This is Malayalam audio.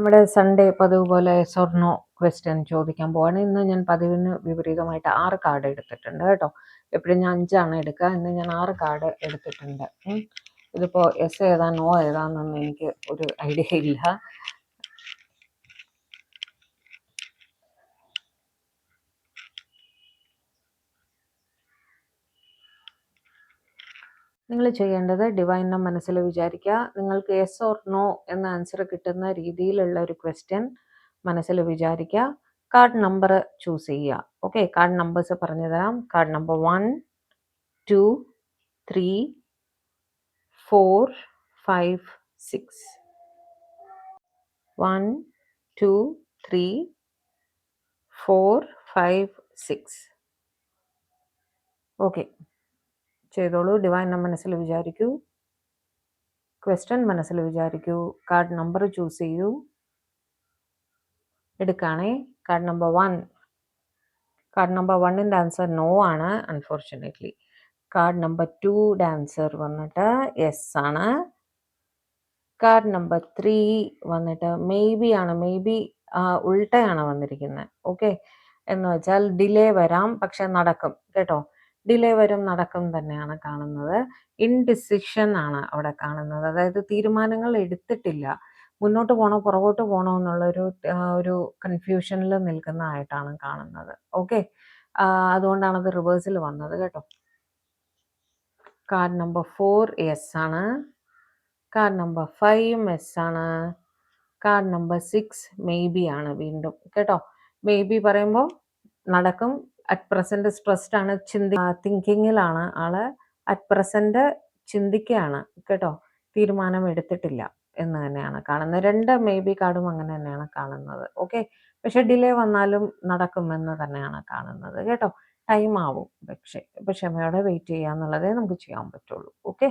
നമ്മുടെ സൺഡേ പതിവ് പോലെ യെസ് ഓർ നോ ക്വസ്റ്റ്യൻ ചോദിക്കാൻ പോവാണ്. ഇന്ന് ഞാൻ പതിവിന് വിപരീതമായിട്ട് 6 കാർഡ് എടുത്തിട്ടുണ്ട് കേട്ടോ. എപ്പോഴും ഞാൻ 5ആണ് എടുക്കുക, ഇന്ന് ഞാൻ 6 കാർഡ് എടുത്തിട്ടുണ്ട്. ഇതിപ്പോൾ യെസ് ഏതാ നോ ഏതാന്നൊന്നും എനിക്ക് ഒരു ഐഡിയ ഇല്ല. നിങ്ങൾ ചെയ്യേണ്ടത് ഡിവൈനെ മനസ്സിൽ വിചാരിക്കുക. നിങ്ങൾക്ക് യെസ് ഓർ നോ എന്ന ആൻസർ കിട്ടുന്ന രീതിയിലുള്ള ഒരു ക്വസ്റ്റ്യൻ മനസ്സിൽ വിചാരിക്കുക. കാർഡ് നമ്പർ ചൂസ് ചെയ്യുക. ഓക്കെ, കാർഡ് നമ്പേഴ്സ് പറഞ്ഞു തരാം. Card number 1, 2, 3, 4, 5, 6. 1, 2, 3, 4, 5, 6. ഓക്കെ, ചെയ്തോളൂ. ഡിവൈനെ മനസ്സിൽ വിചാരിക്കൂ, ക്വസ്റ്റ്യൻ മനസ്സിൽ വിചാരിക്കൂ, കാർഡ് നമ്പർ ചൂസ് ചെയ്യൂ. എടുക്കുകയാണേ. Card number 1. കാർഡ് നമ്പർ 1ൻ്റെ ആൻസർ നോ ആണ്, അൺഫോർച്ചുനേറ്റ്ലി. കാർഡ് നമ്പർ 2ൻ്റെ ആൻസർ വന്നിട്ട് യെസ് ആണ്. കാർഡ് നമ്പർ 3 വന്നിട്ട് മേ ബി ആണ്. മേ ബി ഉൾട്ടയാണ് വന്നിരിക്കുന്നത്. ഓക്കെ, എന്ന് വെച്ചാൽ ഡിലേ വരാം, പക്ഷെ നടക്കും കേട്ടോ. ഡിലേ വരും, നടക്കും തന്നെയാണ് കാണുന്നത്. ഇൻഡിസിഷൻ ആണ് അവിടെ കാണുന്നത്. അതായത് തീരുമാനങ്ങൾ എടുത്തിട്ടില്ല, മുന്നോട്ട് പോകണോ പുറകോട്ട് പോകണോ എന്നുള്ളൊരു ഒരു കൺഫ്യൂഷനിൽ നിൽക്കുന്നതായിട്ടാണ് കാണുന്നത്. ഓക്കെ, അതുകൊണ്ടാണ് അത് റിവേഴ്സിൽ വന്നത് കേട്ടോ. കാർഡ് നമ്പർ 4 യെസ് ആണ്. കാർഡ് നമ്പർ 5 യെസ് ആണ്. കാർഡ് നമ്പർ 6 മേ ബി ആണ് വീണ്ടും കേട്ടോ. മേ ബി പറയുമ്പോൾ നടക്കും. അറ്റ് പ്രസന്റ് സ്ട്രെസ്ഡ് ആണ്, തിങ്കിങ്ങിലാണ് ആള്. അറ്റ് പ്രസന്റ് ചിന്തിക്കുകയാണ് കേട്ടോ. തീരുമാനം എടുത്തിട്ടില്ല എന്ന് തന്നെയാണ് കാണുന്നത്. 2 മേ ബി കാർഡും അങ്ങനെ തന്നെയാണ് കാണുന്നത്. ഓക്കെ, പക്ഷെ ഡിലേ വന്നാലും നടക്കുമെന്ന് തന്നെയാണ് കാണുന്നത് കേട്ടോ. ടൈം ആവും, പക്ഷേ ക്ഷമയോടെ വെയിറ്റ് ചെയ്യുക എന്നുള്ളതേ നമുക്ക് ചെയ്യാൻ പറ്റുള്ളൂ. ഓക്കെ.